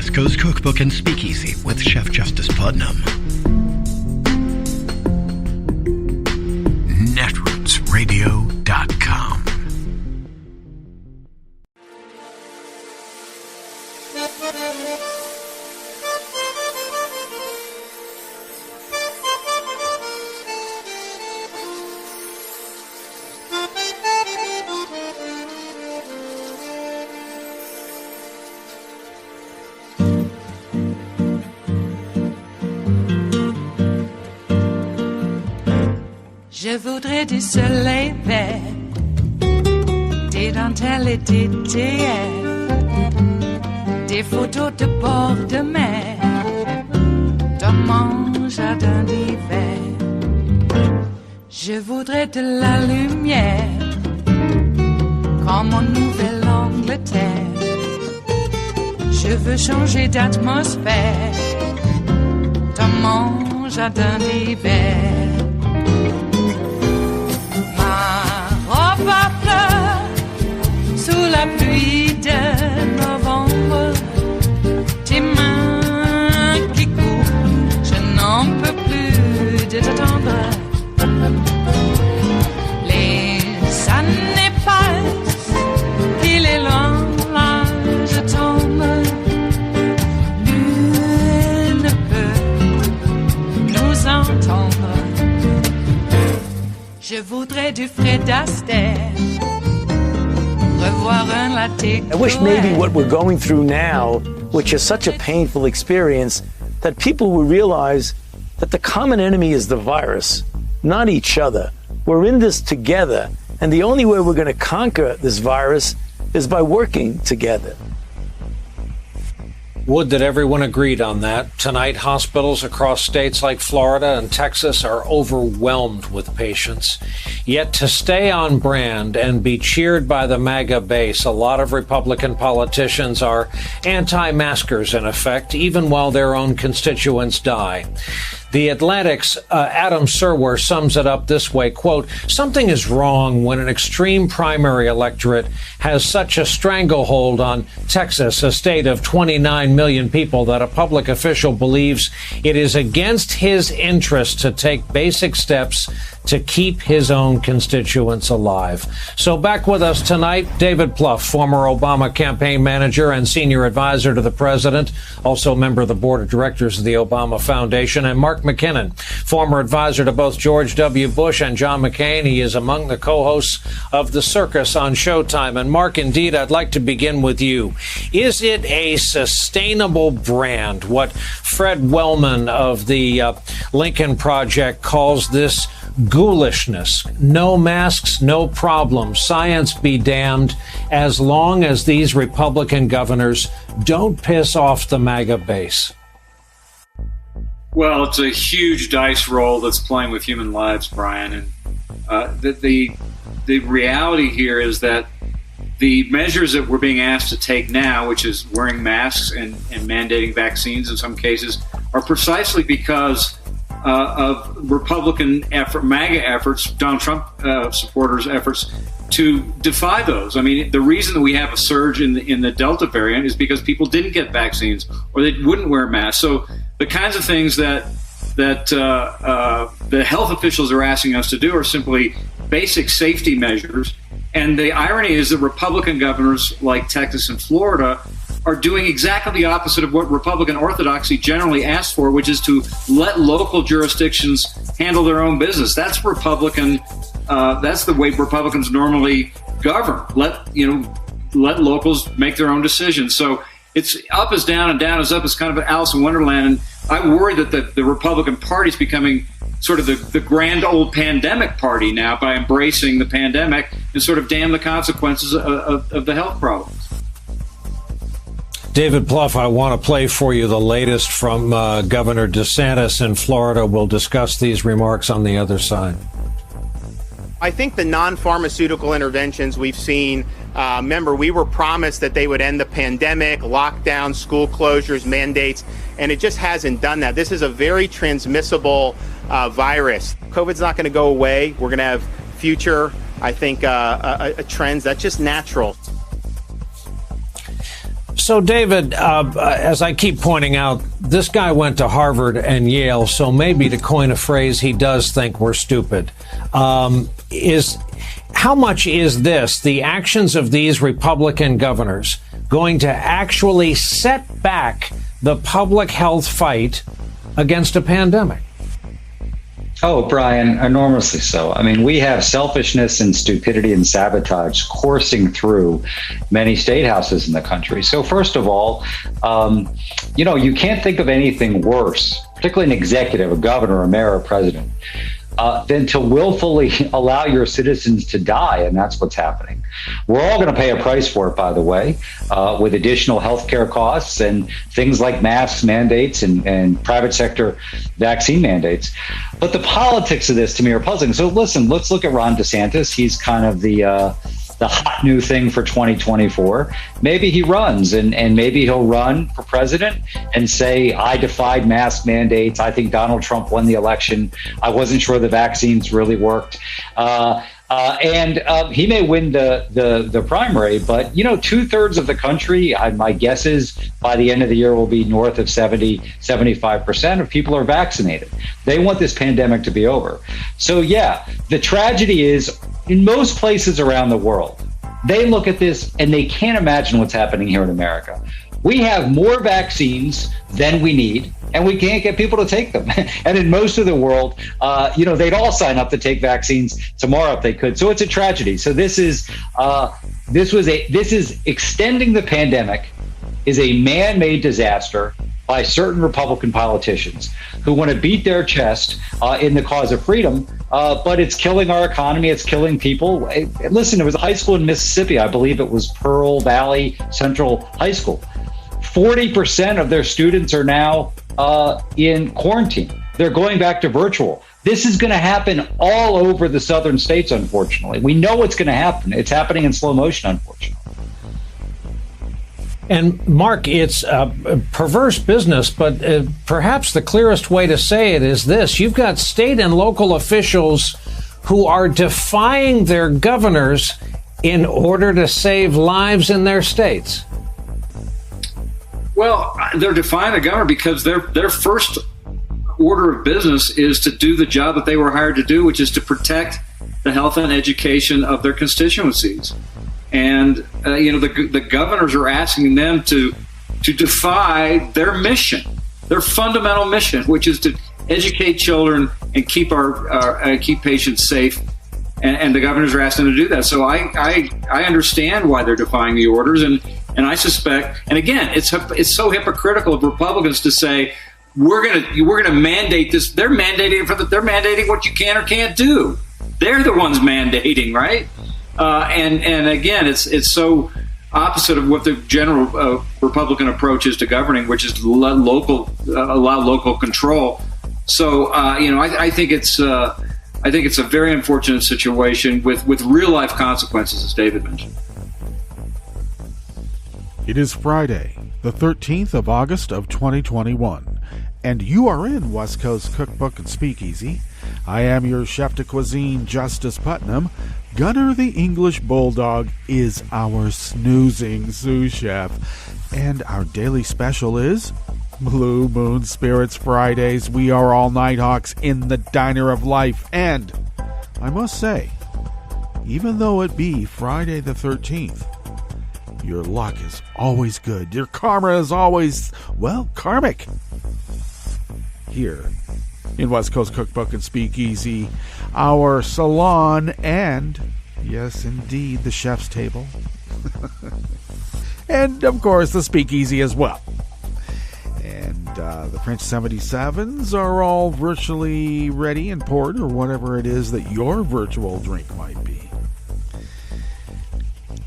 West Coast Cookbook and Speakeasy with Chef Justice Putnam. Netrootsradio.com. Je voudrais du soleil vert, des dentelles et des théières, des photos de bord de mer, dans mon jardin d'hiver. Je voudrais de la lumière, comme en Nouvelle-Angleterre. Je veux changer d'atmosphère, dans mon jardin d'hiver. Ma fleur sous la pluie de novembre, tes mains qui courent, je n'en peux plus de t'attendre. Les années passent, il est loin, là je tombe. Nul ne peut nous entendre. Je voudrais du Fred Astaire, revoir un latte. I wish maybe what we're going through now, which is such a painful experience, that people will realize that the common enemy is the virus, not each other. We're in this together, and the only way we're going to conquer this virus is by working together. Would that everyone agreed on that. Tonight, hospitals across states like Florida and Texas are overwhelmed with patients. Yet to stay on brand and be cheered by the MAGA base, a lot of Republican politicians are anti-maskers in effect, even while their own constituents die. The Atlantic's Adam Serwer sums it up this way, quote, "Something is wrong when an extreme primary electorate has such a stranglehold on Texas, a state of 29 million people, that a public official believes it is against his interest to take basic steps to keep his own constituents alive." So back with us tonight, David Plouffe, former Obama campaign manager and senior advisor to the president, also a member of the board of directors of the Obama Foundation, and Mark McKinnon, former advisor to both George W. Bush and John McCain. He is among the co-hosts of The Circus on Showtime. And Mark, indeed, I'd like to begin with you. Is it a sustainable brand, what Fred Wellman of the Lincoln Project calls this ghoulishness? No masks, no problem. Science be damned, as long as these Republican governors don't piss off the MAGA base. Well, it's a huge dice roll that's playing with human lives, Brian. And the reality here is that the measures that we're being asked to take now, which is wearing masks and mandating vaccines in some cases, are precisely because of Republican MAGA efforts, Donald Trump supporters' efforts to defy those. I mean, the reason that we have a surge in the Delta variant is because people didn't get vaccines or they wouldn't wear masks. So the kinds of things that the health officials are asking us to do are simply basic safety measures. And the irony is that Republican governors like Texas and Florida are doing exactly the opposite of what Republican orthodoxy generally asks for, which is to let local jurisdictions handle their own business. That's Republican. That's the way Republicans normally govern. Let locals make their own decisions. So it's up is down and down is up. It's kind of an Alice in Wonderland. And I worry that the Republican Party is becoming sort of the grand old pandemic party now by embracing the pandemic and sort of damn the consequences of the health problems. David Plouffe, I want to play for you the latest from Governor DeSantis in Florida. We'll discuss these remarks on the other side. I think the non-pharmaceutical interventions we've seen, remember, we were promised that they would end the pandemic, lockdown, school closures, mandates, and it just hasn't done that. This is a very transmissible virus. COVID's not going to go away. We're going to have future, I think, trends. That's just natural. So, David, as I keep pointing out, this guy went to Harvard and Yale, so maybe to coin a phrase, he does think we're stupid. How much is this, the actions of these Republican governors, going to actually set back the public health fight against a pandemic? Oh, Brian, enormously so. I mean, we have selfishness and stupidity and sabotage coursing through many state houses in the country. So first of all, you can't think of anything worse, particularly an executive, a governor, a mayor, a president, than to willfully allow your citizens to die. And that's what's happening. We're all going to pay a price for it, by the way, with additional healthcare costs and things like masks mandates and private sector vaccine mandates. But the politics of this, to me, are puzzling. So listen, let's look at Ron DeSantis. He's kind of the hot new thing for 2024. Maybe he runs and maybe he'll run for president and say, I defied mask mandates. I think Donald Trump won the election. I wasn't sure the vaccines really worked. And he may win the primary, but 2/3 of the country, my guess is by the end of the year will be north of 75% of people are vaccinated. They want this pandemic to be over. So yeah, the tragedy is in most places around the world, they look at this and they can't imagine what's happening here in America. We have more vaccines than we need, and we can't get people to take them. And in most of the world, they'd all sign up to take vaccines tomorrow if they could. So it's a tragedy. So this is extending the pandemic is a man-made disaster by certain Republican politicians who want to beat their chest in the cause of freedom, but it's killing our economy. It's killing people. Listen, there was a high school in Mississippi. I believe it was Pearl Valley Central High School. 40% of their students are now in quarantine. They're going back to virtual. This is going to happen all over the southern states, unfortunately. We know what's going to happen. It's happening in slow motion, unfortunately. And Mark, it's a perverse business, but perhaps the clearest way to say it is this. You've got state and local officials who are defying their governors in order to save lives in their states. Well, they're defying the governor because their first order of business is to do the job that they were hired to do, which is to protect the health and education of their constituencies. And the governors are asking them to defy their mission, their fundamental mission, which is to educate children and keep keep patients safe. And the governors are asking them to do that. So I understand why they're defying the orders, and I suspect. And again, it's so hypocritical of Republicans to say we're gonna mandate this. They're mandating what you can or can't do. They're the ones mandating, right? And again, it's so opposite of what the general Republican approach is to governing, which is to allow local control. So I think it's a very unfortunate situation with real life consequences, as David mentioned. It is Friday, the 13th of August of 2021, and you are in West Coast Cookbook and Speakeasy. I am your chef de cuisine, Justice Putnam. Gunner the English Bulldog is our snoozing sous chef, and our daily special is Blue Moon Spirits Fridays. We are all Nighthawks in the diner of life, and I must say, even though it be Friday the 13th, your luck is always good. Your karma is always, karmic. Here in West Coast Cookbook and Speakeasy, our salon, and, yes, indeed, the chef's table. And, of course, the Speakeasy as well. And the French 77s are all virtually ready and poured, or whatever it is that your virtual drink might be.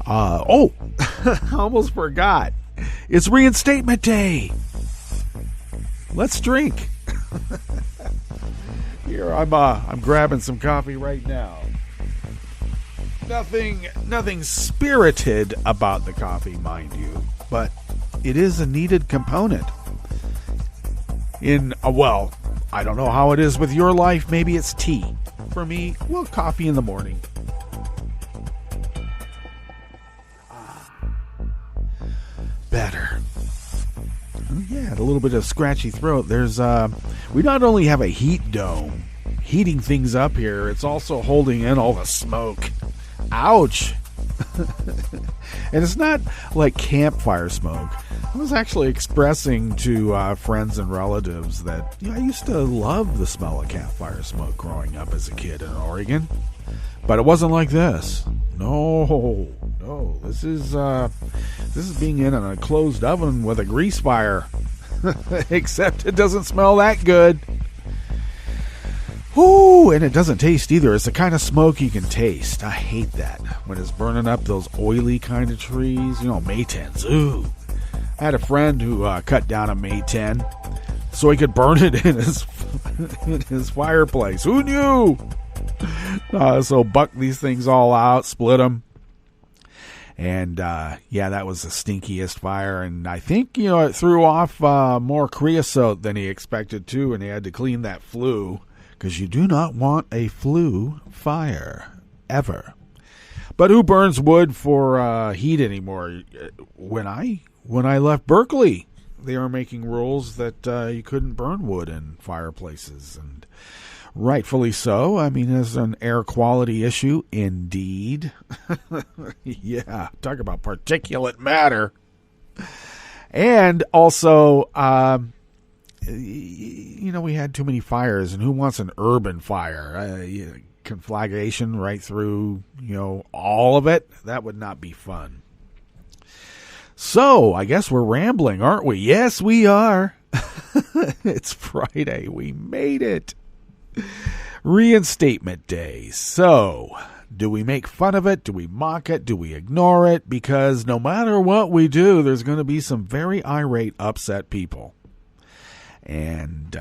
I almost forgot. It's reinstatement day. Let's drink. Here, I'm grabbing some coffee right now. Nothing spirited about the coffee, mind you, but it is a needed component. I don't know how it is with your life. Maybe it's tea. For me, coffee in the morning. Better. yeah, a little bit of scratchy throat. There's we not only have a heat dome heating things up here, it's also holding in all the smoke. Ouch. And it's not like campfire smoke. I was actually expressing to friends and relatives that I used to love the smell of campfire smoke growing up as a kid in Oregon, but it wasn't like this. No, this is being in a closed oven with a grease fire. Except it doesn't smell that good. Ooh, and it doesn't taste either. It's the kind of smoke you can taste. I hate that. When it's burning up those oily kind of trees. Maytens. Ooh. I had a friend who cut down a Mayten so he could burn it in his fireplace. Who knew? So buck these things all out, split them. And, that was the stinkiest fire. And I think, it threw off more creosote than he expected to, and he had to clean that flue. Because you do not want a flue fire, ever. But who burns wood for heat anymore? When I left Berkeley, they were making rules that you couldn't burn wood in fireplaces, and rightfully so. I mean, it's an air quality issue, indeed. Yeah, talk about particulate matter. And also, we had too many fires, and who wants an urban fire? Conflagration right through, all of it? That would not be fun. So, I guess we're rambling, aren't we? Yes, we are. It's Friday. We made it. Reinstatement Day. So, do we make fun of it? Do we mock it? Do we ignore it? Because no matter what we do, there's going to be some very irate, upset people. And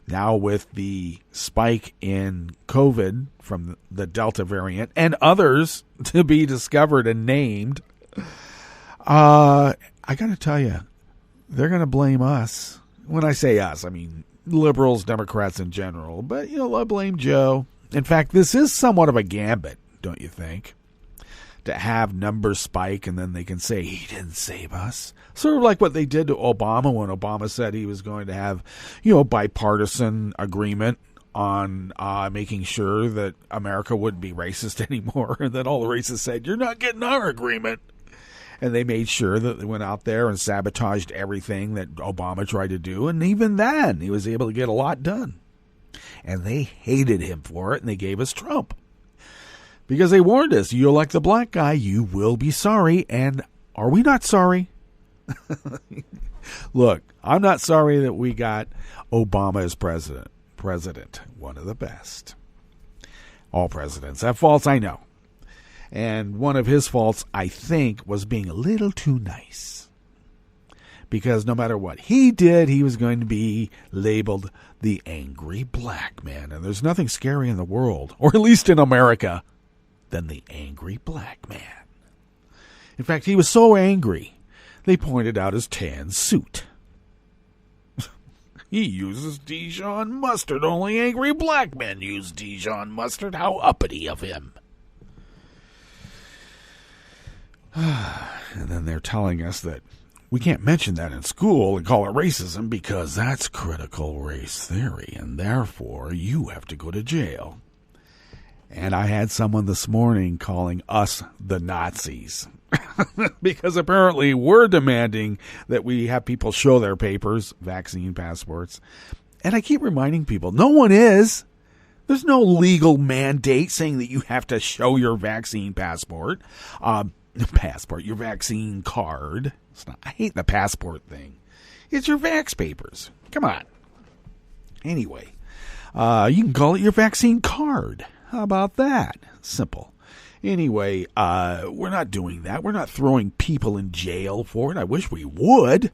now with the spike in COVID from the Delta variant and others to be discovered and named, I got to tell you, they're going to blame us. When I say us, I mean liberals, Democrats in general. But, they'll blame Joe. In fact, this is somewhat of a gambit, don't you think? To have numbers spike and then they can say he didn't save us. Sort of like what they did to Obama when Obama said he was going to have, bipartisan agreement on making sure that America wouldn't be racist anymore. And then all the racists said, you're not getting our agreement. And they made sure that they went out there and sabotaged everything that Obama tried to do. And even then, he was able to get a lot done. And they hated him for it, and they gave us Trump. Because they warned us, you elect the black guy, you will be sorry. And are we not sorry? Look, I'm not sorry that we got Obama as president. One of the best. All presidents have faults, I know. And one of his faults, I think, was being a little too nice. Because no matter what he did, he was going to be labeled the angry black man. And there's nothing scary in the world, or at least in America, than the angry black man. In fact, he was so angry, they pointed out his tan suit. He uses Dijon mustard. Only angry black men use Dijon mustard. How uppity of him. And then they're telling us that we can't mention that in school and call it racism because that's critical race theory, and therefore you have to go to jail. And I had someone this morning calling us the Nazis because apparently we're demanding that we have people show their papers, vaccine passports. And I keep reminding people, no one is. There's no legal mandate saying that you have to show your vaccine passport. Your vaccine card. I hate the passport thing. It's your vax papers. Come on. Anyway, you can call it your vaccine card. How about that? Simple. Anyway, we're not doing that. We're not throwing people in jail for it. I wish we would.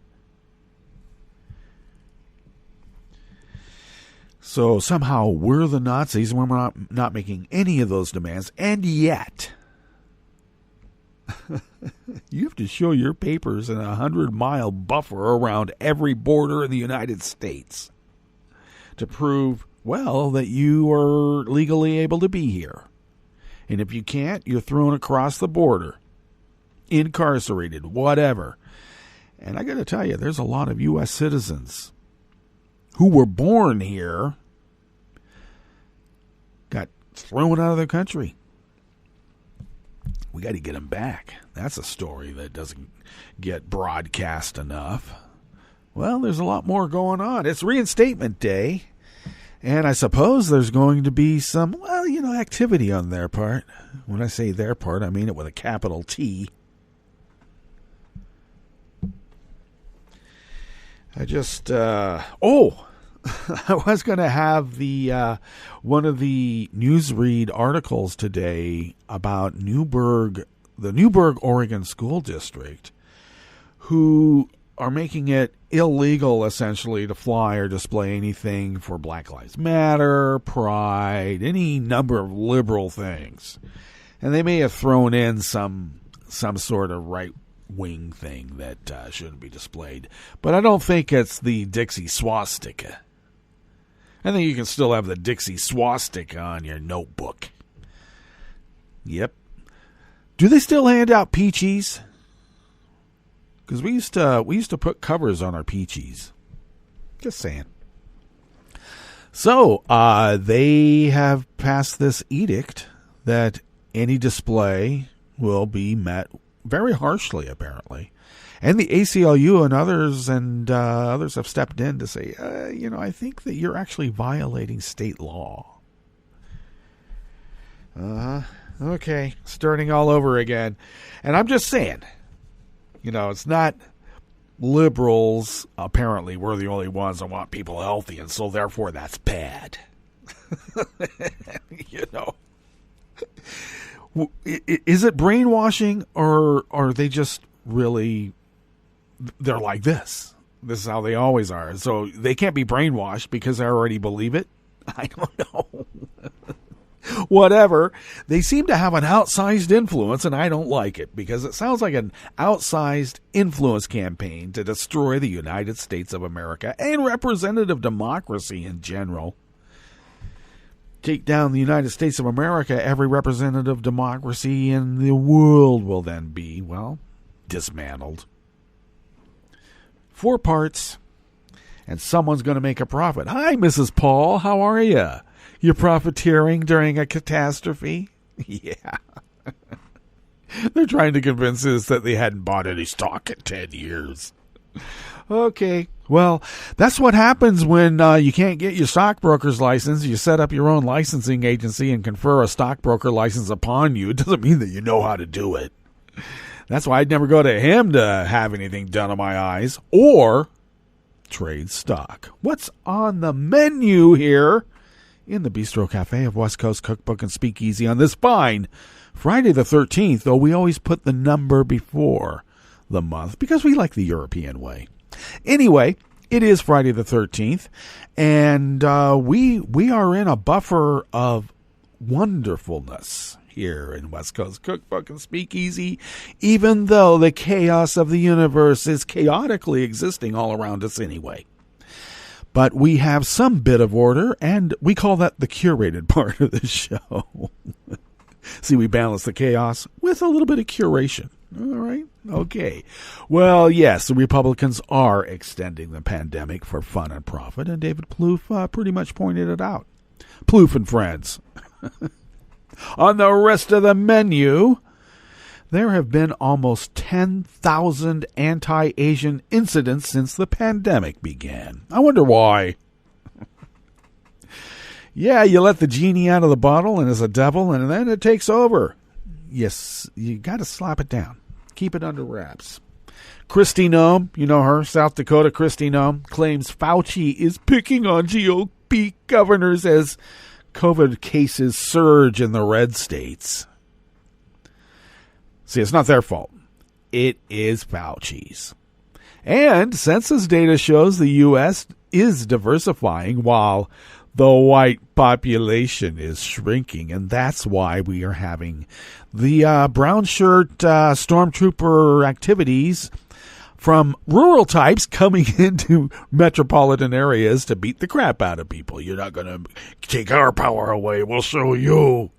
So somehow we're the Nazis and we're not making any of those demands. And yet, you have to show your papers in a 100-mile buffer around every border in the United States to prove, well, that you are legally able to be here. And if you can't, you're thrown across the border, incarcerated, whatever. And I got to tell you, there's a lot of U.S. citizens who were born here got thrown out of the country. We got to get them back. That's a story that doesn't get broadcast enough. Well, there's a lot more going on. It's reinstatement day. And I suppose there's going to be some, activity on their part. When I say their part, I mean it with a capital T. I was going to have the one of the newsread articles today about the Newberg, Oregon School District, who are making it illegal, essentially, to fly or display anything for Black Lives Matter, Pride, any number of liberal things. And they may have thrown in some sort of right-wing thing that shouldn't be displayed. But I don't think it's the Dixie swastika. I think you can still have the Dixie swastika on your notebook. Yep. Do they still hand out peaches? Because we used to put covers on our peaches. Just saying. So they have passed this edict that any display will be met very harshly, apparently. And the ACLU and others have stepped in to say, I think that you're actually violating state law. Okay, starting all over again. And I'm just saying, it's not liberals. Apparently, we're the only ones that want people healthy, and so therefore that's bad. Is it brainwashing, or are they just really, they're like this? This is how they always are. So they can't be brainwashed because they already believe it? I don't know. Whatever. They seem to have an outsized influence, and I don't like it because it sounds like an outsized influence campaign to destroy the United States of America and representative democracy in general. Take down the United States of America, every representative democracy in the world will then be, dismantled. 4 parts, and someone's going to make a profit. Hi, Mrs. Paul. How are you? You're profiteering during a catastrophe? Yeah. They're trying to convince us that they hadn't bought any stock in 10 years. Okay. Well, that's what happens when you can't get your stockbroker's license. You set up your own licensing agency and confer a stockbroker license upon you. It doesn't mean that you know how to do it. That's why I'd never go to him to have anything done on my eyes or trade stock. What's on the menu here in the Bistro Cafe of West Coast Cookbook and Speakeasy on this fine Friday the 13th, though we always put the number before the month because we like the European way. Anyway, it is Friday the 13th, and we are in a buffer of wonderfulness here in West Coast Cookbook and Speakeasy, even though the chaos of the universe is chaotically existing all around us anyway. But we have some bit of order, and we call that the curated part of the show. See, we balance the chaos with a little bit of curation. All right. Okay. Well, yes, the Republicans are extending the pandemic for fun and profit, and David Plouffe pretty much pointed it out. Plouffe and friends. On the rest of the menu, there have been almost 10,000 anti-Asian incidents since the pandemic began. I wonder why. Yeah, you let the genie out of the bottle and it's a devil, and then it takes over. Yes, you got to slap it down. Keep it under wraps. Kristi Noem, you know her, South Dakota Kristi Noem, claims Fauci is picking on GOP governors as COVID cases surge in the red states. See, it's not their fault. It is Fauci's. And census data shows the U.S. is diversifying while the white population is shrinking, and that's why we are having the brown shirt stormtrooper activities from rural types coming into metropolitan areas to beat the crap out of people. You're not going to take our power away. We'll show you.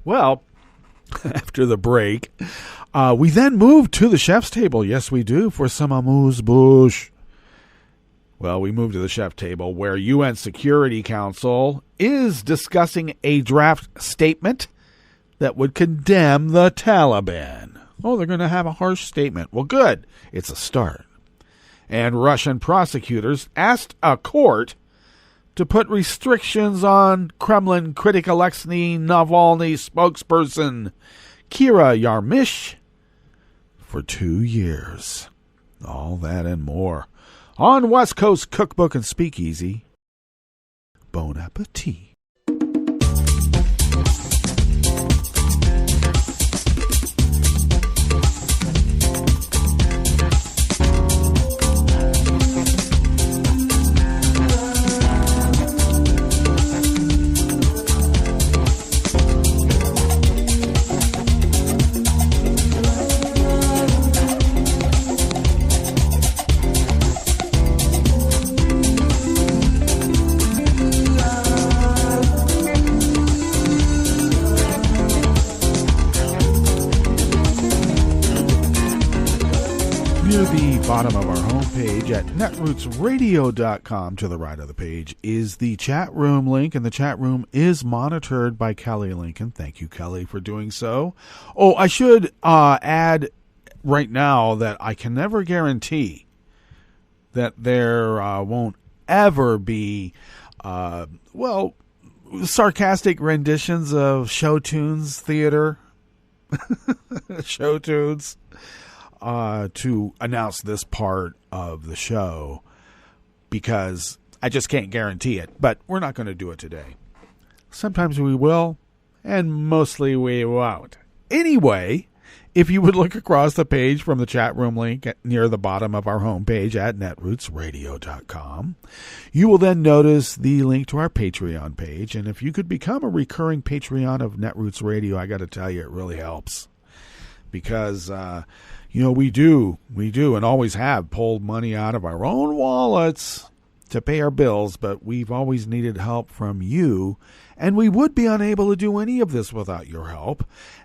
Well, after the break, We then move to the chef's table. Yes, we do, for some amuse-bouche. Well, we move to the chef table where UN Security Council is discussing a draft statement that would condemn the Taliban. Oh, they're going to have a harsh statement. Well, good. It's a start. And Russian prosecutors asked a court to put restrictions on Kremlin critic Alexei Navalny spokesperson Kira Yarmysh for 2 years. All that and more on West Coast Cookbook and Speakeasy. Bon appetit. Bottom of our homepage at netrootsradio.com, to the right of the page, is the chat room link, and the chat room is monitored by Kelly Lincoln. Thank you, Kelly, for doing so. Oh, I should add right now that I can never guarantee that there won't ever be, sarcastic renditions of show tunes theater. Show tunes. To announce this part of the show, because I just can't guarantee it, but we're not going to do it today. Sometimes we will, and mostly we won't. Anyway, if you would look across the page from the chat room link near the bottom of our homepage at netrootsradio.com, you will then notice the link to our Patreon page, and if you could become a recurring Patreon of Netroots Radio, I got to tell you, it really helps. Because, we do, and always have pulled money out of our own wallets to pay our bills, but we've always needed help from you, and we would be unable to do any of this without your help,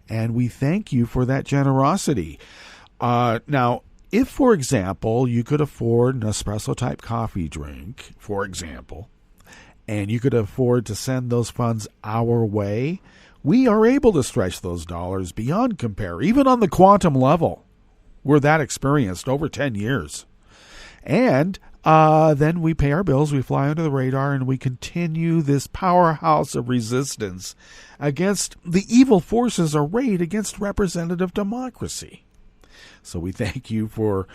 and we thank you for that generosity. Now, if, for example, you could afford an espresso-type coffee drink, for example, and you could afford to send those funds our way, we are able to stretch those dollars beyond compare, even on the quantum level. We're that experienced, over 10 years. And then we pay our bills, we fly under the radar, and we continue this powerhouse of resistance against the evil forces arrayed against representative democracy. So we thank you for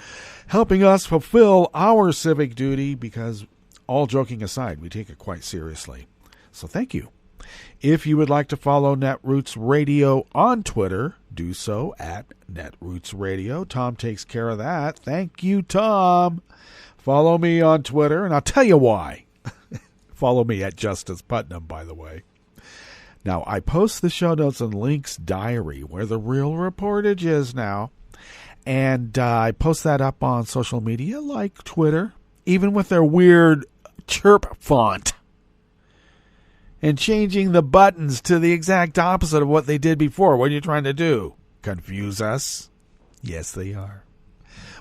helping us fulfill our civic duty, because, all joking aside, we take it quite seriously. So thank you. If you would like to follow Netroots Radio on Twitter, do so at Netroots Radio. Tom takes care of that. Thank you, Tom. Follow me on Twitter, and I'll tell you why. Follow me at Justice Putnam, by the way. Now, I post the show notes and links diary, where the real reportage is now. And I post that up on social media like Twitter, even with their weird chirp font. And changing the buttons to the exact opposite of what they did before. What are you trying to do? Confuse us? Yes, they are.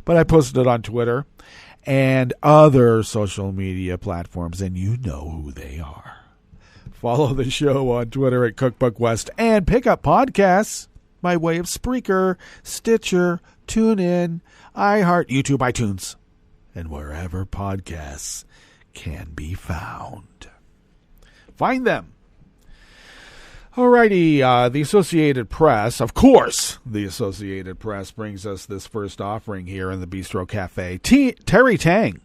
But I posted it on Twitter and other social media platforms, and you know who they are. Follow the show on Twitter at Cookbook West, and pick up podcasts by way of Spreaker, Stitcher, TuneIn, iHeart, YouTube, iTunes, and wherever podcasts can be found. Find them. Alrighty, the Associated Press, of course, the Associated Press brings us this first offering here in the Bistro Cafe. Terry Tang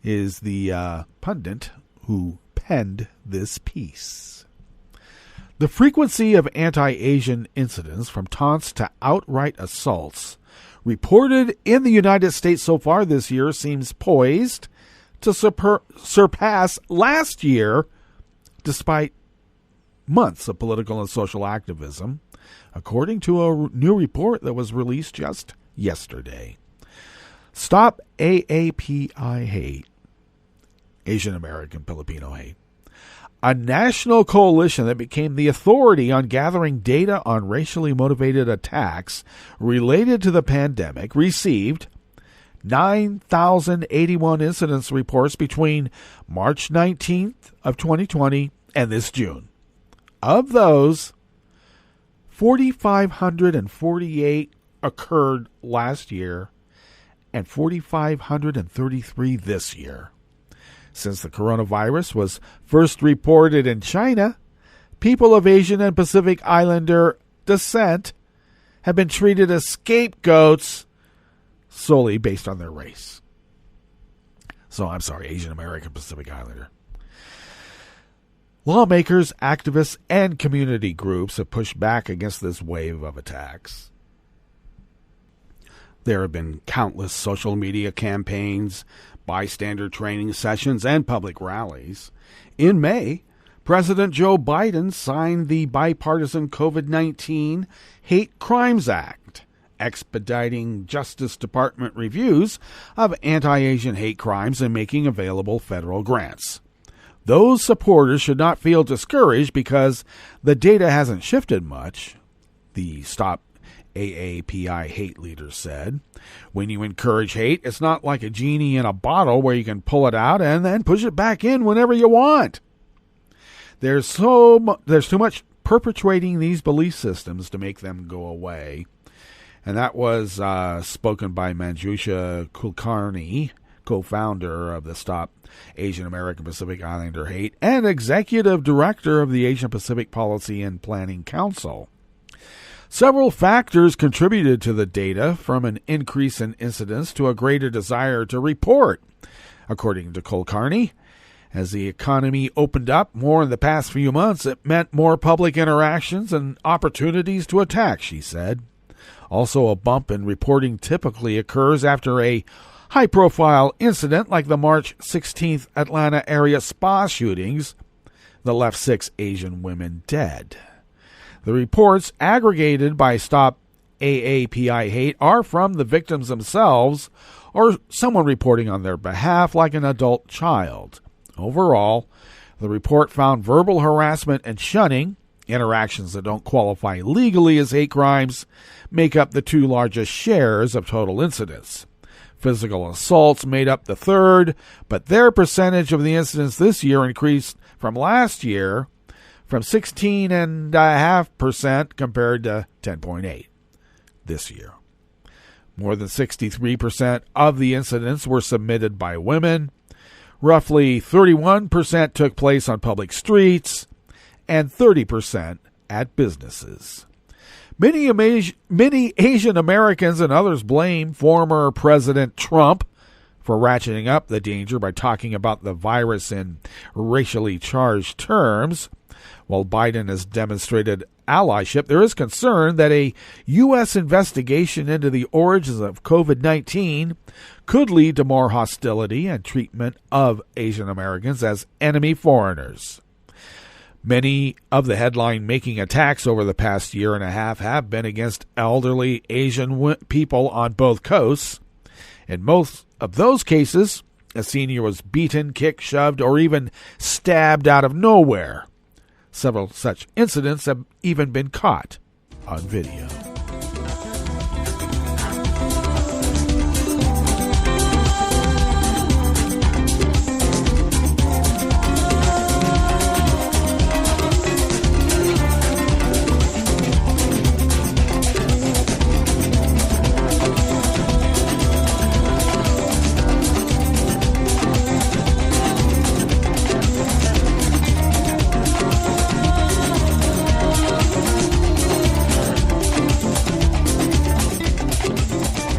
is the pundit who penned this piece. The frequency of anti-Asian incidents, from taunts to outright assaults, reported in the United States so far this year, seems poised to surpass last year, despite months of political and social activism, according to a new report that was released just yesterday. Stop AAPI Hate, Asian American Filipino Hate. a national coalition that became the authority on gathering data on racially motivated attacks related to the pandemic, received 9,081 incidence reports between March 19th of 2020 and this June. Of those, 4,548 occurred last year and 4,533 this year. Since the coronavirus was first reported in China, people of Asian and Pacific Islander descent have been treated as scapegoats solely based on their race. Asian American Pacific Islander. Lawmakers, activists, and community groups have pushed back against this wave of attacks. There have been countless social media campaigns, bystander training sessions, and public rallies. In May, President Joe Biden signed the bipartisan COVID-19 Hate Crimes Act, expediting Justice Department reviews of anti-Asian hate crimes and making available federal grants. Those supporters should not feel discouraged because the data hasn't shifted much, the Stop AAPI hate leader said. When you encourage hate, it's not like a genie in a bottle where you can pull it out and then push it back in whenever you want. There's too much perpetuating these belief systems to make them go away. And that was spoken by Manjusha Kulkarni, co-founder of the Stop Asian American Pacific Islander Hate and executive director of the Asian Pacific Policy and Planning Council. Several factors contributed to the data, from an increase in incidents to a greater desire to report, according to Kulkarni. As the economy opened up more in the past few months, it meant more public interactions and opportunities to attack, she said. Also, a bump in reporting typically occurs after a high-profile incident like the March 16th Atlanta area spa shootings that left 6 Asian women dead. The reports aggregated by Stop AAPI Hate are from the victims themselves or someone reporting on their behalf, like an adult child. Overall, the report found verbal harassment and shunning, interactions that don't qualify legally as hate crimes, make up the 2 largest shares of total incidents. Physical assaults made up the 3rd, but their percentage of the incidents this year increased from last year from 16.5% compared to 10.8% this year. More than 63% of the incidents were submitted by women. Roughly 31% took place on public streets and 30% at businesses. Many Asian Americans and others blame former President Trump for ratcheting up the danger by talking about the virus in racially charged terms. While Biden has demonstrated allyship, there is concern that a U.S. investigation into the origins of COVID-19 could lead to more hostility and treatment of Asian Americans as enemy foreigners. Many of the headline-making attacks over the past year and a half have been against elderly Asian people on both coasts. In most of those cases, a senior was beaten, kicked, shoved, or even stabbed out of nowhere. Several such incidents have even been caught on video.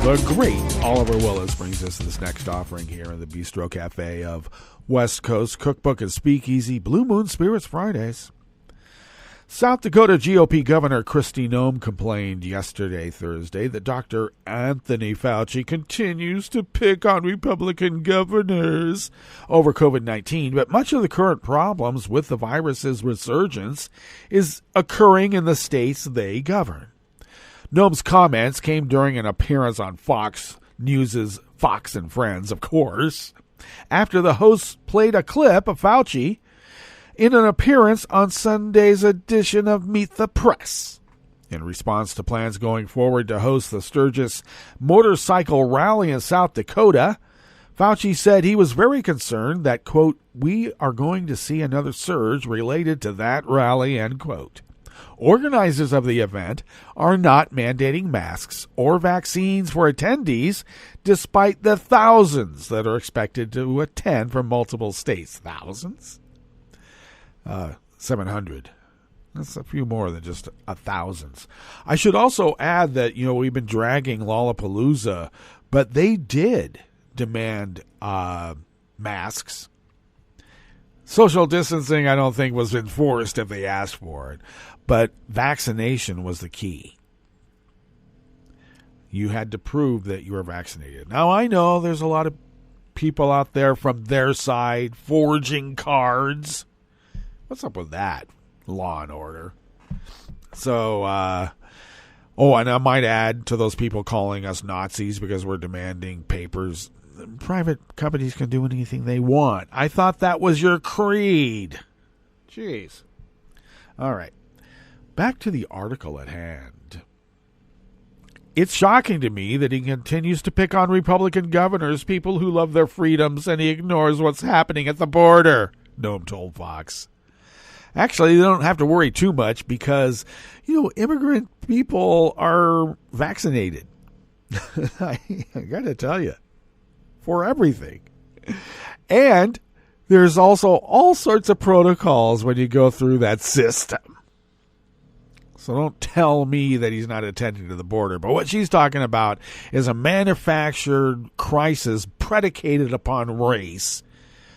The great Oliver Willis brings us this next offering here in the Bistro Cafe of West Coast Cookbook and Speakeasy Blue Moon Spirits Fridays. South Dakota GOP Governor Kristi Noem complained yesterday, Thursday, that Dr. Anthony Fauci continues to pick on Republican governors over COVID-19, but much of the current problems with the virus's resurgence is occurring in the states they govern. Noem's comments came during an appearance on Fox News' Fox and Friends, of course, after the host played a clip of Fauci in an appearance on Sunday's edition of Meet the Press. In response to plans going forward to host the Sturgis motorcycle rally in South Dakota, Fauci said he was very concerned that, quote, we are going to see another surge related to that rally, end quote. Organizers of the event are not mandating masks or vaccines for attendees, despite the thousands that are expected to attend from multiple states. Thousands? 700. That's a few more than just thousands. I should also add that, we've been dragging Lollapalooza, but they did demand masks. Social distancing, I don't think, was enforced if they asked for it, but vaccination was the key. You had to prove that you were vaccinated. Now, I know there's a lot of people out there from their side forging cards. What's up with that? Law and order. So, and I might add to those people calling us Nazis because we're demanding papers. Private companies can do anything they want. I thought that was your creed. Jeez. All right. Back to the article at hand. It's shocking to me that he continues to pick on Republican governors, people who love their freedoms, and he ignores what's happening at the border, Noem told Fox. Actually, they don't have to worry too much because, immigrant people are vaccinated. I got to tell you. For everything. And there's also all sorts of protocols when you go through that system. So don't tell me that he's not attending to the border. But what she's talking about is a manufactured crisis predicated upon race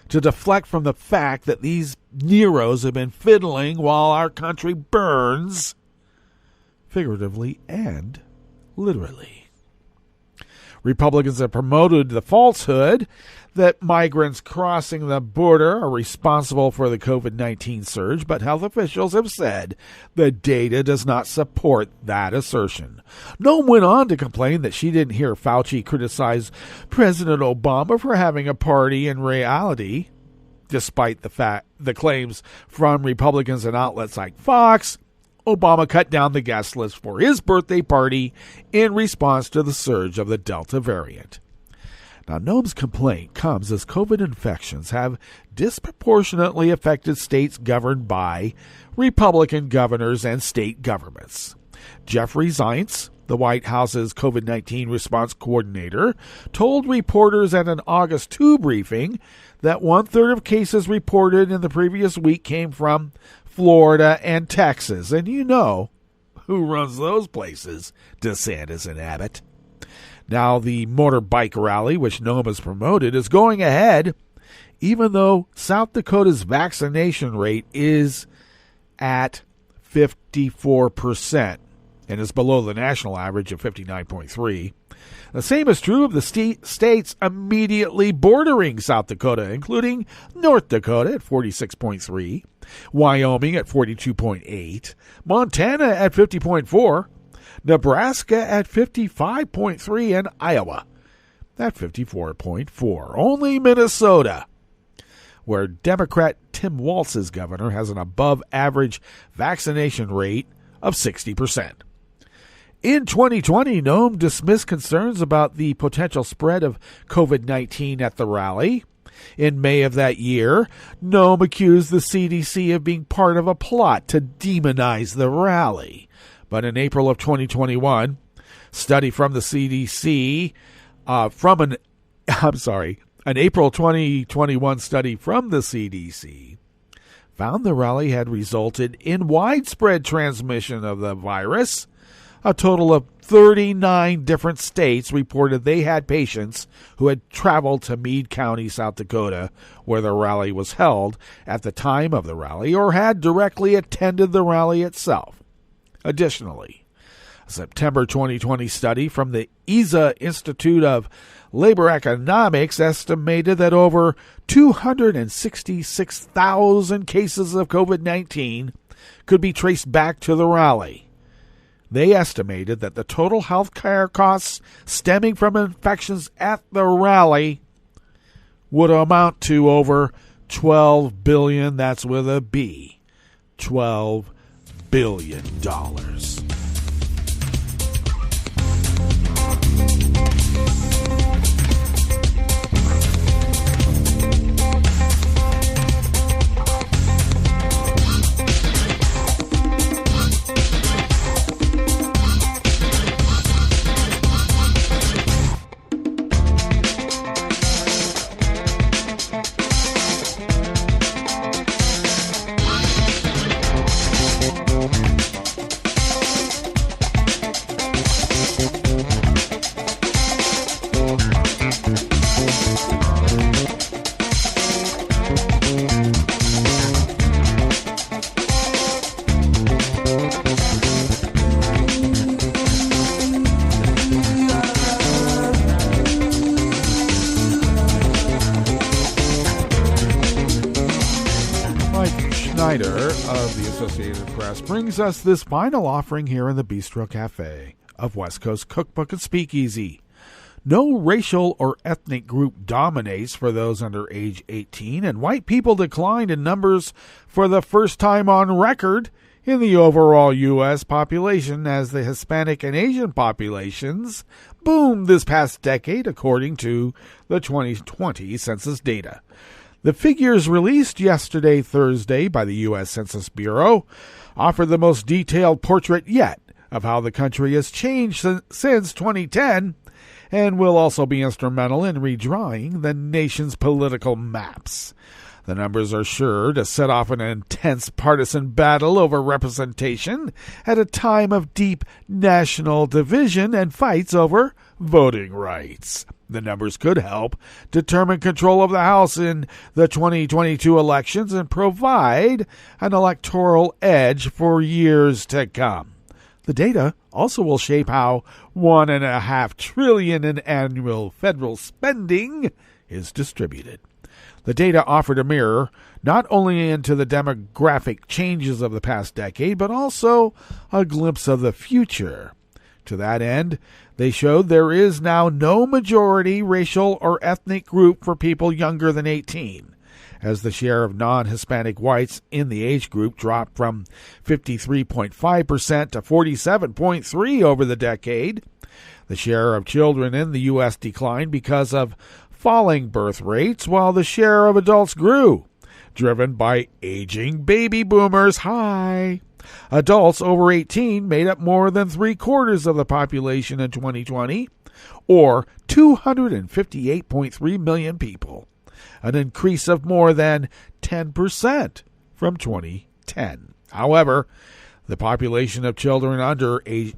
to deflect from the fact that these Neros have been fiddling while our country burns, figuratively and literally. Republicans have promoted the falsehood that migrants crossing the border are responsible for the COVID-19 surge, but health officials have said the data does not support that assertion. Noem went on to complain that she didn't hear Fauci criticize President Obama for having a party in reality, despite the claims from Republicans and outlets like Fox. Obama cut down the guest list for his birthday party in response to the surge of the Delta variant. Now, Noem's complaint comes as COVID infections have disproportionately affected states governed by Republican governors and state governments. Jeffrey Zients, the White House's COVID-19 response coordinator, told reporters at an August 2 briefing that 1/3 of cases reported in the previous week came from Florida and Texas. And you know who runs those places, DeSantis and Abbott. Now, the motorbike rally, which Noem has promoted, is going ahead, even though South Dakota's vaccination rate is at 54% and is below the national average of 59.3%. The same is true of the states immediately bordering South Dakota, including North Dakota at 46.3%, Wyoming at 42.8%, Montana at 50.4%, Nebraska at 55.3%, and Iowa at 54.4%. Only Minnesota, where Democrat Tim Walz's governor, has an above-average vaccination rate of 60%. In 2020, Noem dismissed concerns about the potential spread of COVID-19 at the rally. In May of that year, Noem accused the CDC of being part of a plot to demonize the rally. But in April of 2021, study from the CDC, an April 2021 study from the CDC found the rally had resulted in widespread transmission of the virus. A total of 39 different states reported they had patients who had traveled to Meade County, South Dakota, where the rally was held at the time of the rally, or had directly attended the rally itself. Additionally, a September 2020 study from the ISA Institute of Labor Economics estimated that over 266,000 cases of COVID-19 could be traced back to the rally. They estimated that the total health care costs stemming from infections at the rally would amount to over $12 billion, that's with a B. $12 billion. Of the Associated Press brings us this final offering here in the Bistro Cafe of West Coast Cookbook and Speakeasy. No racial or ethnic group dominates for those under age 18, and white people declined in numbers for the first time on record in the overall U.S. population as the Hispanic and Asian populations boomed this past decade, according to the 2020 census data. The figures released yesterday, Thursday, by the U.S. Census Bureau offer the most detailed portrait yet of how the country has changed since 2010 and will also be instrumental in redrawing the nation's political maps. The numbers are sure to set off an intense partisan battle over representation at a time of deep national division and fights over voting rights. The numbers could help determine control of the House in the 2022 elections and provide an electoral edge for years to come. The data also will shape how $1.5 trillion in annual federal spending is distributed. The data offered a mirror not only into the demographic changes of the past decade, but also a glimpse of the future. To that end, they showed there is now no majority racial or ethnic group for people younger than 18, as the share of non-Hispanic whites in the age group dropped from 53.5% to 47.3% over the decade. The share of children in the U.S. declined because of falling birth rates, while the share of adults grew, driven by aging baby boomers. Adults over 18 made up more than 3/4 of the population in 2020, or 258.3 million people, an increase of more than 10% from 2010. However, the population of children under age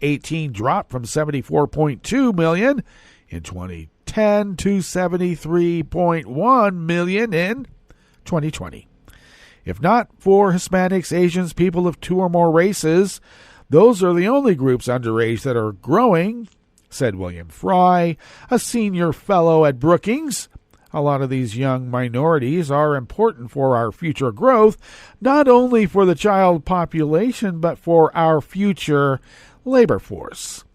18 dropped from 74.2 million in 2010 to 73.1 million in 2020. If not for Hispanics, Asians, people of two or more races, those are the only groups underage that are growing, said William Fry, a senior fellow at Brookings. A lot of these young minorities are important for our future growth, not only for the child population, but for our future labor force.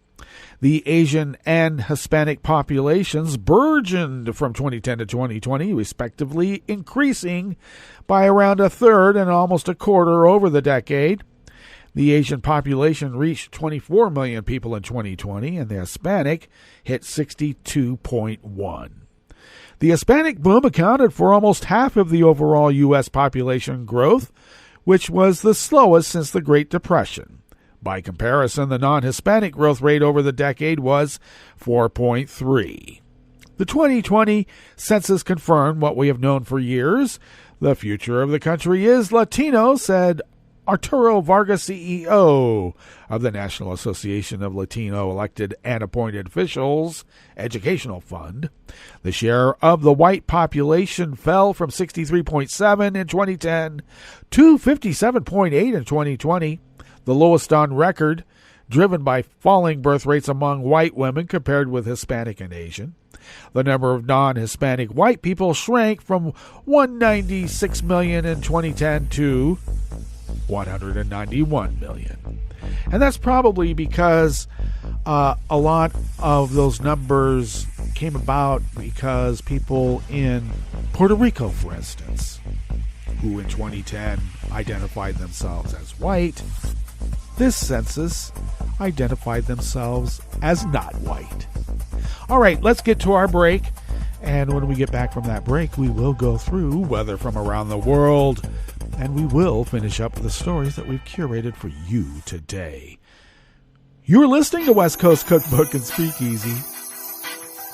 The Asian and Hispanic populations burgeoned from 2010 to 2020, respectively, increasing by around 1/3 and almost 1/4 over the decade. The Asian population reached 24 million people in 2020, and the Hispanic hit 62.1. The Hispanic boom accounted for almost half of the overall U.S. population growth, which was the slowest since the Great Depression. By comparison, the non-Hispanic growth rate over the decade was 4.3. The 2020 census confirmed what we have known for years. The future of the country is Latino, said Arturo Vargas, CEO of the National Association of Latino Elected and Appointed Officials Educational Fund. The share of the white population fell from 63.7 in 2010 to 57.8 in 2020. The lowest on record, driven by falling birth rates among white women compared with Hispanic and Asian. The number of non-Hispanic white people shrank from 196 million in 2010 to 191 million. And that's probably because a lot of those numbers came about because people in Puerto Rico, for instance, who in 2010 identified themselves as white, this census identified themselves as not white. All right, let's get to our break. And when we get back from that break, we will go through weather from around the world, and we will finish up with the stories that we've curated for you today. You're listening to West Coast Cookbook and Speakeasy,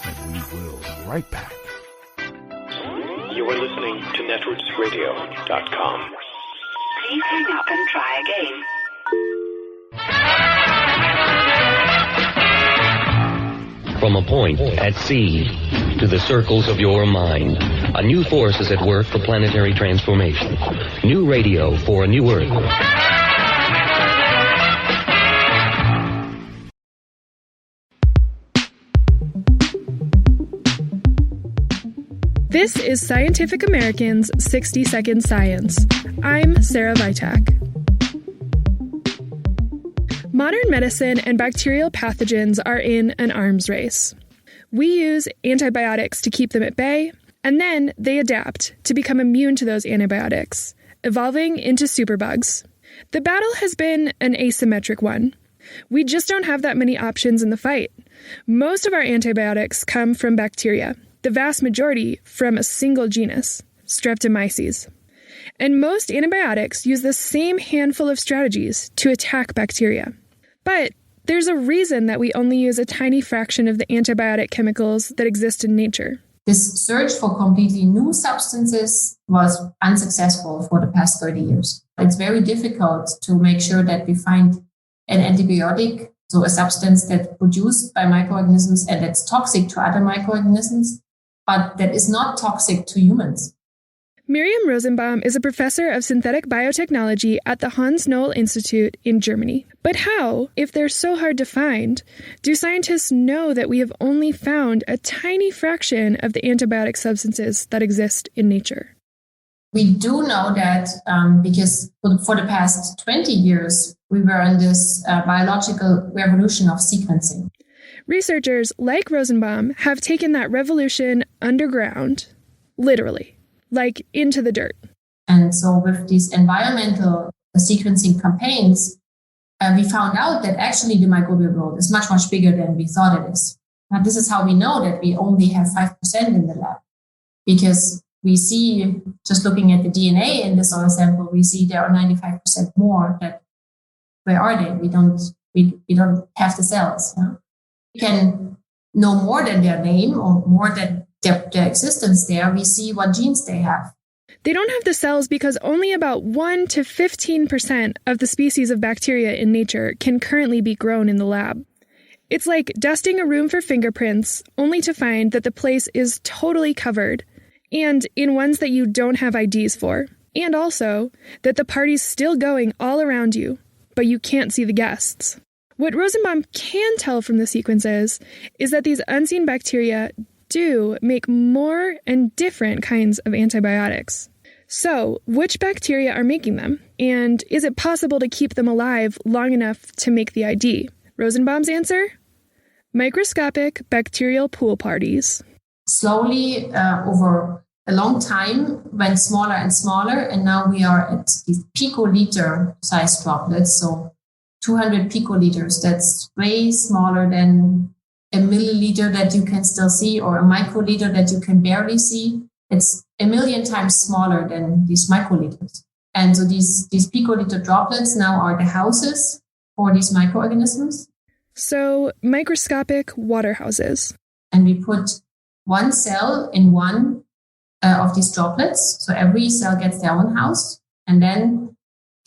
and we will be right back. You are listening to netrootsradio.com. Please hang up and try again. From a point at sea to the circles of your mind, a new force is at work for planetary transformation. New radio for a new Earth. This is Scientific American's 60-Second Science. I'm Sarah Vitak. Modern medicine and bacterial pathogens are in an arms race. We use antibiotics to keep them at bay, and then they adapt to become immune to those antibiotics, evolving into superbugs. The battle has been an asymmetric one. We just don't have that many options in the fight. Most of our antibiotics come from bacteria, the vast majority from a single genus, Streptomyces. And most antibiotics use the same handful of strategies to attack bacteria. But there's a reason that we only use a tiny fraction of the antibiotic chemicals that exist in nature. This search for completely new substances was unsuccessful for the past 30 years. It's very difficult to make sure that we find an antibiotic, so a substance that's produced by microorganisms and that's toxic to other microorganisms, but that is not toxic to humans. Miriam Rosenbaum is a professor of synthetic biotechnology at the Hans Noll Institute in Germany. But how, if they're so hard to find, do scientists know that we have only found a tiny fraction of the antibiotic substances that exist in nature? We do know that because for the past 20 years, we were in this biological revolution of sequencing. Researchers like Rosenbaum have taken that revolution underground, literally. Like into the dirt. And so with these environmental sequencing campaigns, we found out that actually the microbial world is much, much bigger than we thought it is. And this is how we know that we only have 5% in the lab. Because we see, just looking at the DNA in the soil sample, we see there are 95% more. That where are they? We don't have the cells. You know? We can know more than their name or more than their existence there. We see what genes they have. They don't have the cells because only about 1 to 15% of the species of bacteria in nature can currently be grown in the lab. It's like dusting a room for fingerprints, only to find that the place is totally covered, and in ones that you don't have IDs for, and also that the party's still going all around you, but you can't see the guests. What Rosenbaum can tell from the sequences is that these unseen bacteria do make more and different kinds of antibiotics. So, which bacteria are making them? And is it possible to keep them alive long enough to make the ID? Rosenbaum's answer? Microscopic bacterial pool parties. Slowly, over a long time, went smaller and smaller, and now we are at these picoliter size droplets, so 200 picoliters. That's way smaller than a milliliter that you can still see or a microliter that you can barely see. It's 1,000,000 times smaller than these microliters. And so these picoliter droplets now are the houses for these microorganisms. So microscopic water houses. And we put one cell in one of these droplets. So every cell gets their own house. And then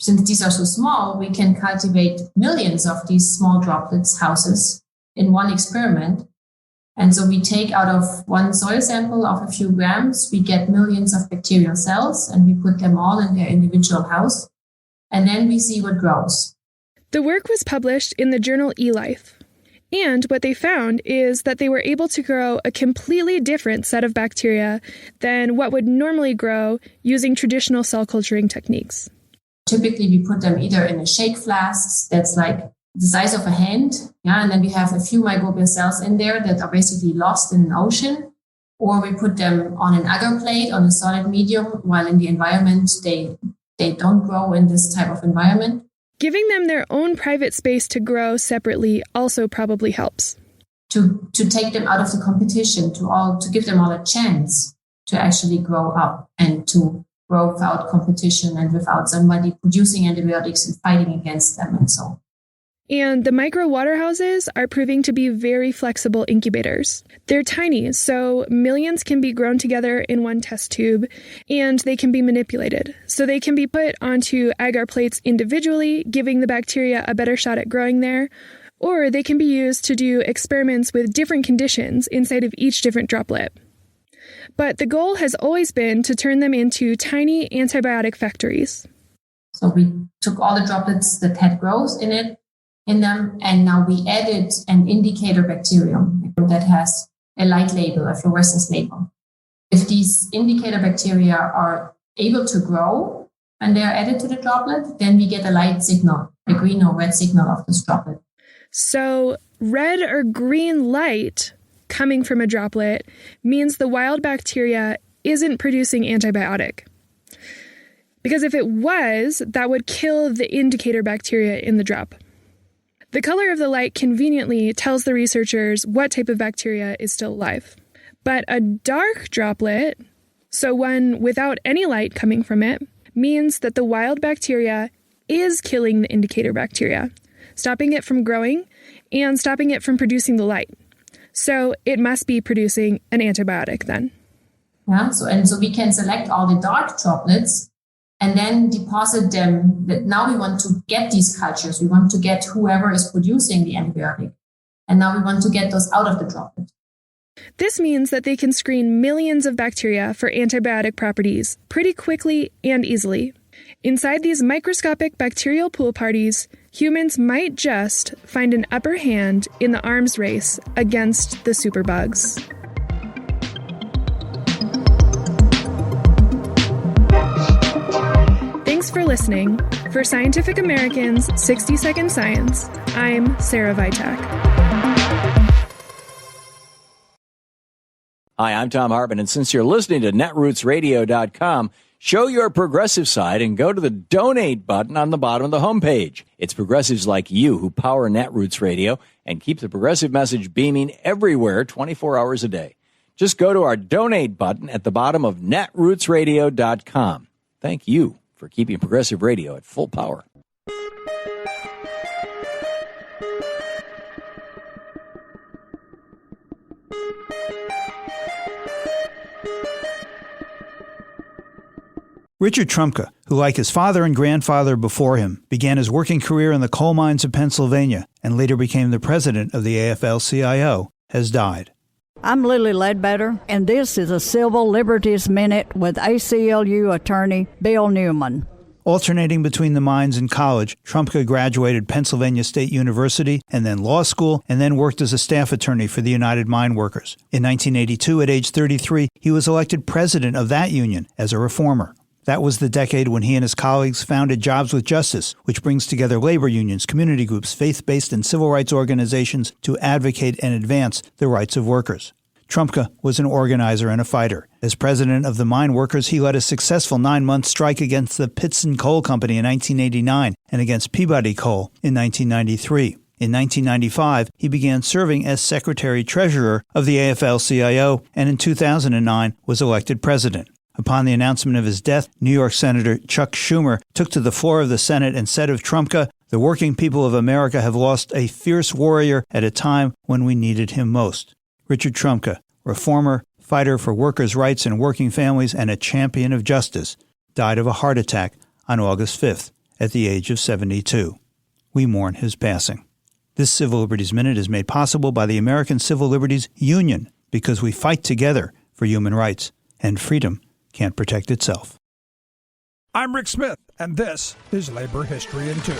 since these are so small, we can cultivate millions of these small droplets houses in one experiment. And so we take out of one soil sample of a few grams, we get millions of bacterial cells and we put them all in their individual house. And then we see what grows. The work was published in the journal eLife. And what they found is that they were able to grow a completely different set of bacteria than what would normally grow using traditional cell culturing techniques. Typically, we put them either in a shake flasks that's like the size of a hand. Yeah, and then we have a few microbial cells in there that are basically lost in an ocean, or we put them on an agar plate on a solid medium, while in the environment they don't grow in this type of environment. Giving them their own private space to grow separately also probably helps. To take them out of the competition, to give them all a chance to actually grow up and to grow without competition and without somebody producing antibiotics and fighting against them and so on. And the micro waterhouses are proving to be very flexible incubators. They're tiny, so millions can be grown together in one test tube, and they can be manipulated. So they can be put onto agar plates individually, giving the bacteria a better shot at growing there, or they can be used to do experiments with different conditions inside of each different droplet. But the goal has always been to turn them into tiny antibiotic factories. So we took all the droplets that had growth in them, and now we added an indicator bacterium that has a light label, a fluorescence label. If these indicator bacteria are able to grow and they are added to the droplet, then we get a light signal, a green or red signal of this droplet. So red or green light coming from a droplet means the wild bacteria isn't producing antibiotic. Because if it was, that would kill the indicator bacteria in the drop. The color of the light conveniently tells the researchers what type of bacteria is still alive. But a dark droplet, so one without any light coming from it, means that the wild bacteria is killing the indicator bacteria, stopping it from growing and stopping it from producing the light. So it must be producing an antibiotic then. Yeah, so we can select all the dark droplets and then deposit them. Now we want to get these cultures. We want to get whoever is producing the antibiotic. And now we want to get those out of the droplet. This means that they can screen millions of bacteria for antibiotic properties pretty quickly and easily. Inside these microscopic bacterial pool parties, humans might just find an upper hand in the arms race against the superbugs. Thanks for listening. For Scientific American's 60-Second Science, I'm Sarah Vitak. Hi, I'm Tom Hartman, and since you're listening to netrootsradio.com, show your progressive side and go to the donate button on the bottom of the homepage. It's progressives like you who power Netroots Radio and keep the progressive message beaming everywhere 24 hours a day. Just go to our donate button at the bottom of netrootsradio.com. Thank you for keeping progressive radio at full power. Richard Trumka, who like his father and grandfather before him, began his working career in the coal mines of Pennsylvania and later became the president of the AFL-CIO, has died. I'm Lily Ledbetter, and this is a Civil Liberties Minute with ACLU attorney Bill Newman. Alternating between the mines and college, Trumka graduated Pennsylvania State University and then law school, and then worked as a staff attorney for the United Mine Workers. In 1982, at age 33, he was elected president of that union as a reformer. That was the decade when he and his colleagues founded Jobs with Justice, which brings together labor unions, community groups, faith-based and civil rights organizations to advocate and advance the rights of workers. Trumka was an organizer and a fighter. As president of the mine workers, he led a successful 9-month strike against the Pittston Coal Company in 1989 and against Peabody Coal in 1993. In 1995, he began serving as secretary-treasurer of the AFL-CIO and in 2009 was elected president. Upon the announcement of his death, New York Senator Chuck Schumer took to the floor of the Senate and said of Trumka, "The working people of America have lost a fierce warrior at a time when we needed him most." Richard Trumka, reformer, fighter for workers' rights and working families, and a champion of justice, died of a heart attack on August 5th at the age of 72. We mourn his passing. This Civil Liberties Minute is made possible by the American Civil Liberties Union because we fight together for human rights, and freedom can't protect itself. I'm Rick Smith, and this is Labor History in 2.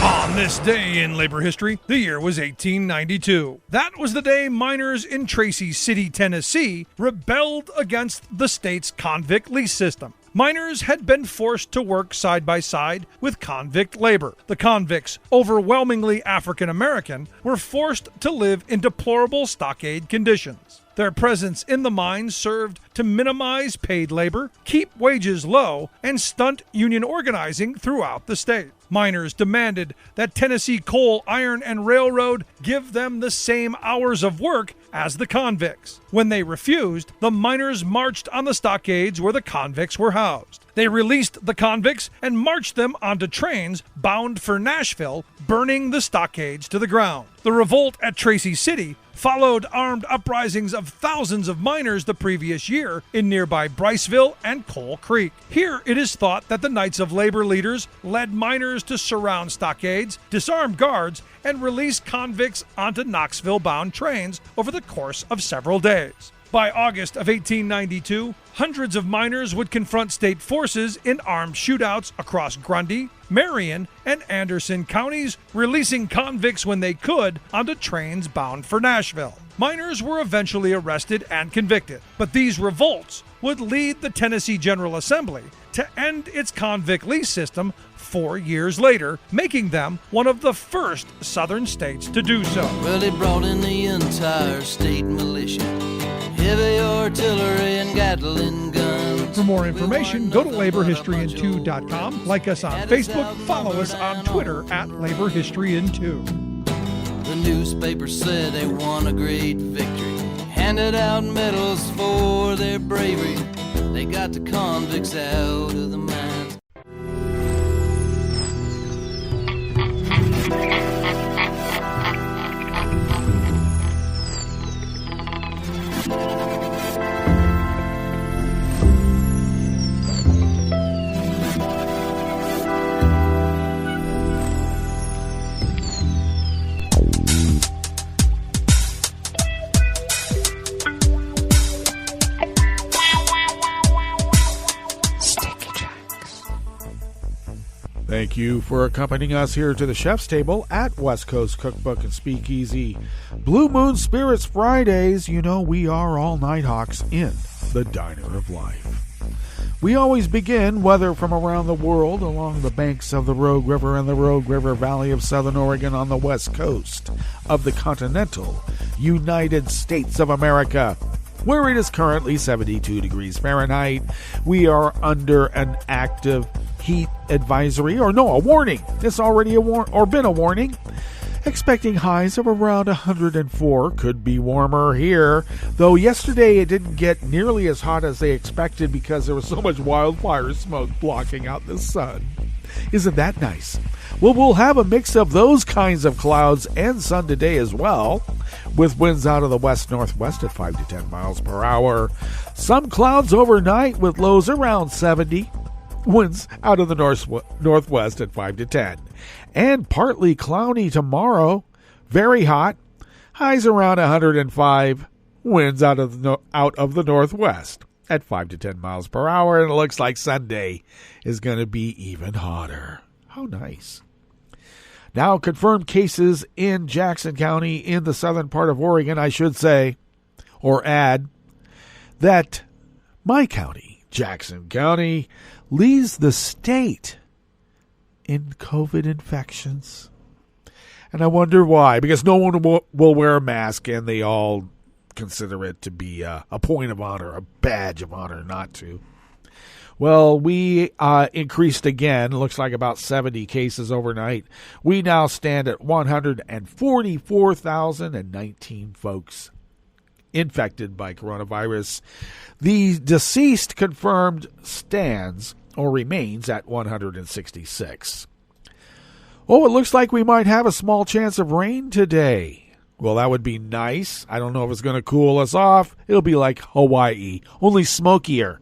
On this day in labor history, the year was 1892. That was the day miners in Tracy City, Tennessee, rebelled against the state's convict lease system. Miners had been forced to work side by side with convict labor. The convicts, overwhelmingly African American, were forced to live in deplorable stockade conditions. Their presence in the mines served to minimize paid labor, keep wages low, and stunt union organizing throughout the state. Miners demanded that Tennessee Coal, Iron, and Railroad give them the same hours of work as the convicts. When they refused, the miners marched on the stockades where the convicts were housed. They released the convicts and marched them onto trains bound for Nashville, burning the stockades to the ground. The revolt at Tracy City followed armed uprisings of thousands of miners the previous year in nearby Briceville and Coal Creek. Here it is thought that the Knights of Labor leaders led miners to surround stockades, disarm guards, and release convicts onto Knoxville-bound trains over the course of several days. By August of 1892, hundreds of miners would confront state forces in armed shootouts across Grundy, Marion, and Anderson counties, releasing convicts when they could onto trains bound for Nashville. Miners were eventually arrested and convicted, but these revolts would lead the Tennessee General Assembly to end its convict lease system 4 years later, making them one of the first southern states to do so. Well, they brought in the entire state militia, heavy artillery and Gatling guns. For more information, go to laborhistoryin2.com, like us on Facebook, follow us on Twitter at laborhistoryin2. The newspaper said they won a great victory, handed out medals for their bravery. They got the convicts out of the mines. Thank you for accompanying us here to the Chef's Table at West Coast Cookbook and Speakeasy. Blue Moon Spirits Fridays, you know we are all Nighthawks in the Diner of Life. We always begin, whether from around the world, along the banks of the Rogue River and the Rogue River Valley of Southern Oregon on the west coast of the continental United States of America, where it is currently 72 degrees Fahrenheit. We are under an active heat advisory, or no, a warning. It's already been a warning. Expecting highs of around 104. Could be warmer here, though yesterday it didn't get nearly as hot as they expected because there was so much wildfire smoke blocking out the sun. Isn't that nice? Well, we'll have a mix of those kinds of clouds and sun today as well, with winds out of the west-northwest at 5 to 10 miles per hour. Some clouds overnight with lows around 70. Winds out of the northwest at 5 to 10. And partly cloudy tomorrow. Very hot. Highs around 105. Winds out of the northwest at 5 to 10 miles per hour. And it looks like Sunday is going to be even hotter. How nice. Now, confirmed cases in Jackson County in the southern part of Oregon, I should say, or add, that my county, Jackson County, leads the state in COVID infections. And I wonder why. Because no one will wear a mask, and they all consider it to be a point of honor, a badge of honor not to. Well, we increased again. Looks like about 70 cases overnight. We now stand at 144,019 folks infected by coronavirus. The deceased confirmed stands or remains at 166. Oh, it looks like we might have a small chance of rain today. Well, that would be nice. I don't know if it's going to cool us off. It'll be like Hawaii, only smokier.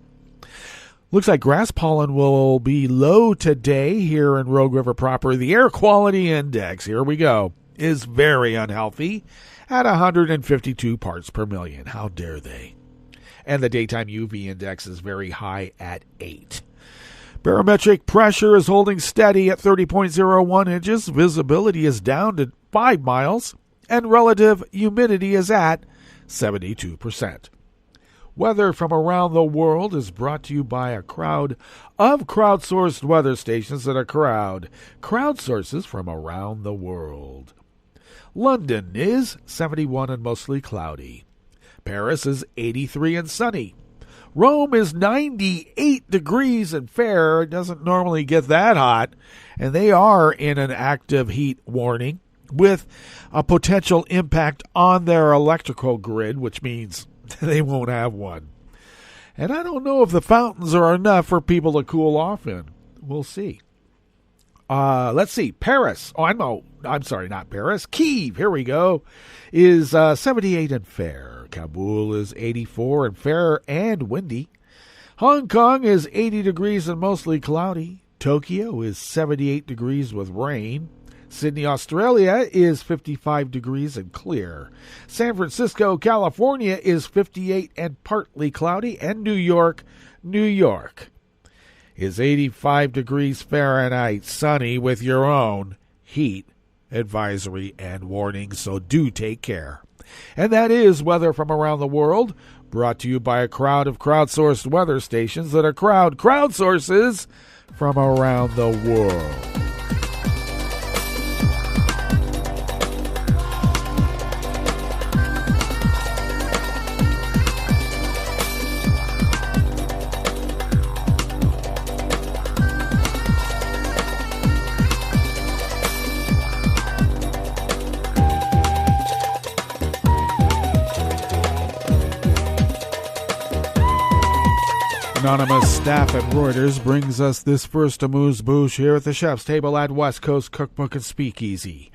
Looks like grass pollen will be low today here in Rogue River proper. The air quality index, here we go, is very unhealthy at 152 parts per million. How dare they? And the daytime UV index is very high at 8. Barometric pressure is holding steady at 30.01 inches. Visibility is down to 5 miles. And relative humidity is at 72%. Weather from around the world is brought to you by a crowd of crowdsourced weather stations and a crowd sources from around the world. London is 71 and mostly cloudy. Paris is 83 and sunny. Rome is 98 degrees and fair. It doesn't normally get that hot, and they are in an active heat warning with a potential impact on their electrical grid, which means they won't have one. And I don't know if the fountains are enough for people to cool off in. We'll see. Let's see. Paris. I'm sorry, not Paris. Kyiv, here we go, is 78 and fair. Kabul is 84 and fair and windy. Hong Kong is 80 degrees and mostly cloudy. Tokyo is 78 degrees with rain. Sydney, Australia is 55 degrees and clear. San Francisco, California is 58 and partly cloudy. And New York is 85 degrees Fahrenheit, sunny with your own heat advisory and warning, so do take care. And that is weather from around the world, brought to you by a crowd of crowdsourced weather stations that are crowdsources from around the world. Anonymous staff at Reuters brings us this first amuse-bouche here at the chef's table at West Coast Cookbook and Speakeasy.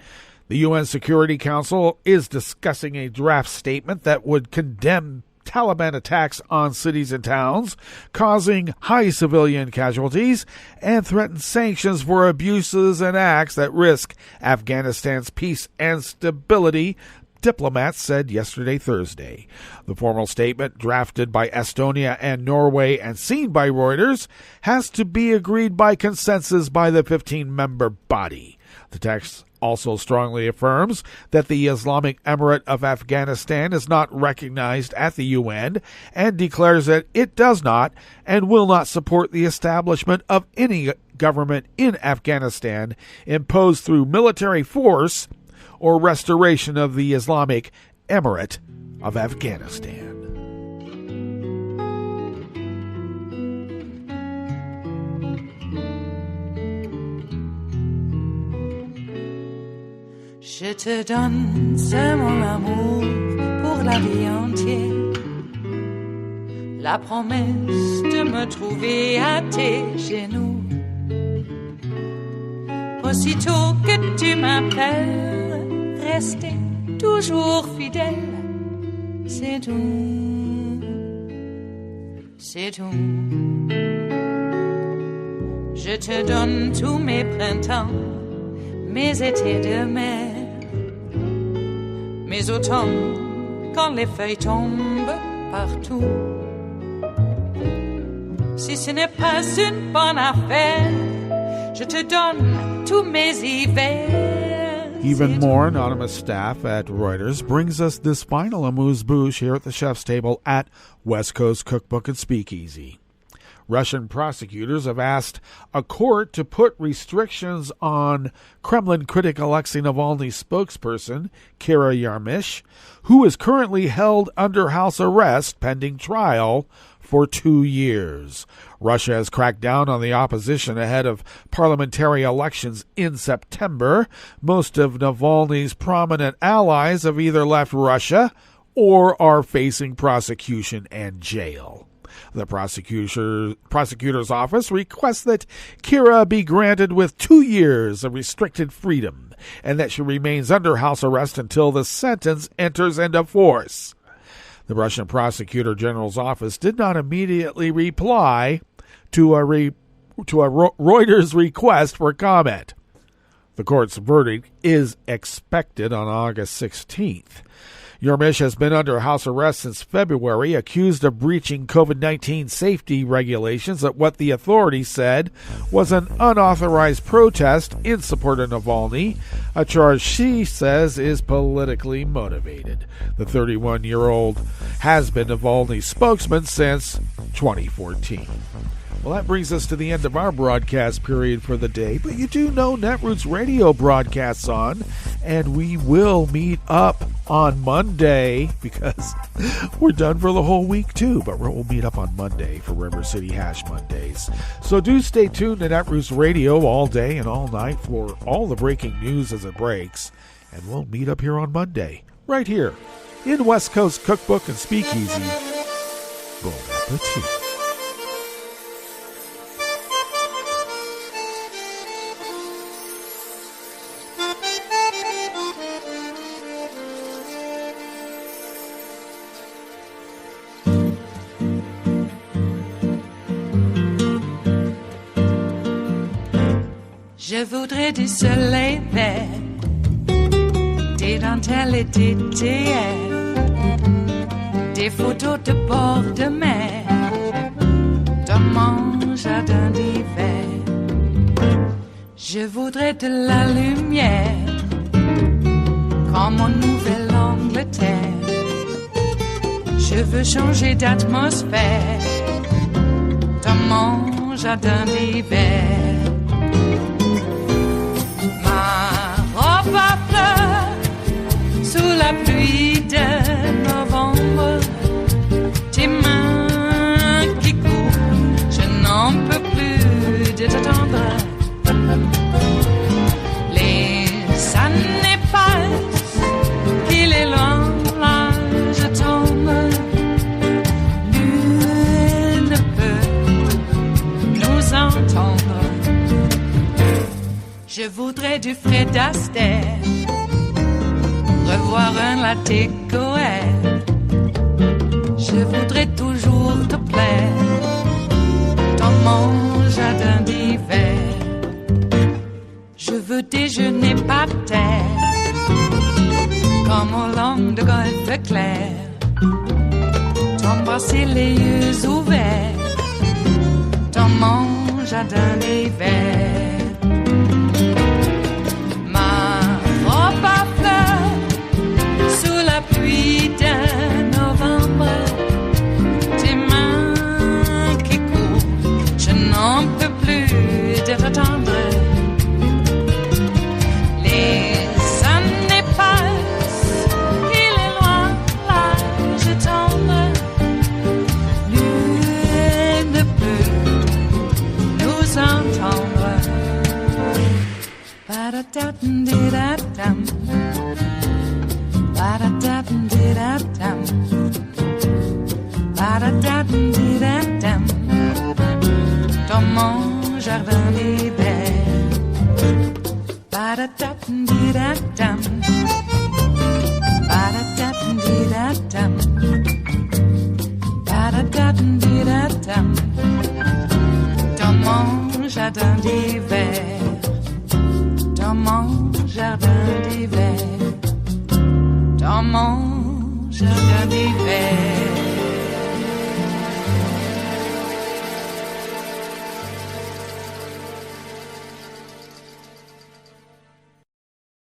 The UN Security Council is discussing a draft statement that would condemn Taliban attacks on cities and towns, causing high civilian casualties, and threaten sanctions for abuses and acts that risk Afghanistan's peace and stability, diplomats said yesterday, Thursday. The formal statement, drafted by Estonia and Norway and seen by Reuters, has to be agreed by consensus by the 15-member body. The text also strongly affirms that the Islamic Emirate of Afghanistan is not recognized at the UN and declares that it does not and will not support the establishment of any government in Afghanistan imposed through military force or restoration of the Islamic Emirate of Afghanistan. Je te donne c'est mon amour pour la vie entière. La promesse de me trouver à tes genoux. Aussitôt que tu m'appelles, rester toujours fidèle, c'est tout, c'est tout. Je te donne tous mes printemps, mes étés de mer, mes automnes quand les feuilles tombent partout. Si ce n'est pas une bonne affaire, je te donne tous mes hivers. Even more anonymous staff at Reuters brings us this final amuse-bouche here at the chef's table at West Coast Cookbook and Speakeasy. Russian prosecutors have asked a court to put restrictions on Kremlin critic Alexei Navalny's spokesperson, Kira Yarmysh, who is currently held under house arrest pending trial for 2 years. Russia has cracked down on the opposition ahead of parliamentary elections in September. Most of Navalny's prominent allies have either left Russia or are facing prosecution and jail. The prosecutor's office requests that Kira be granted with 2 years of restricted freedom and that she remains under house arrest until the sentence enters into force. The Russian Prosecutor General's office did not immediately reply to a Reuters request for comment. The court's verdict is expected on August 16th. Yarmysh has been under house arrest since February, accused of breaching COVID-19 safety regulations at what the authorities said was an unauthorized protest in support of Navalny, a charge she says is politically motivated. The 31-year-old has been Navalny's spokesman since 2014. Well, that brings us to the end of our broadcast period for the day, but you do know Netroots Radio broadcasts on, and we will meet up on Monday because we're done for the whole week too, but we'll meet up on Monday for River City Hash Mondays. So do stay tuned to Netroots Radio all day and all night for all the breaking news as it breaks, and we'll meet up here on Monday, right here in West Coast Cookbook and Speakeasy. Bon appetit. Je voudrais du soleil vert, des dentelles et des théières, des photos de bord de mer, dans mon jardin d'hiver. Je voudrais de la lumière, comme en Nouvelle-Angleterre. Je veux changer d'atmosphère, dans mon jardin d'hiver. Ma fleur sous la pluie de novembre, tes mains qui courent, je n'en peux plus de t'attendre. Les années passent, qu'il est loin, là je tombe. Nul ne peut nous entendre. Je voudrais du Fred Astaire, revoir un latte Goël. Je voudrais toujours te plaire dans mon jardin d'hiver. Je veux déjeuner par terre, comme au long de golfe clair, t'embrasser les yeux ouverts dans mon jardin d'hiver. Pluie de novembre, tes mains qui courent, je n'en peux plus de t'attendre. Les années passent, il est loin, là je tombe. Nul ne peut nous entendre. Ba-da-da-dum-di-da-dum. Ba-da-da-dum-di-da-dum. Ba-da-da-dum-di-da-dum. Dans mon jardin d'hiver. Ba-da-da-dum-di-da-dum.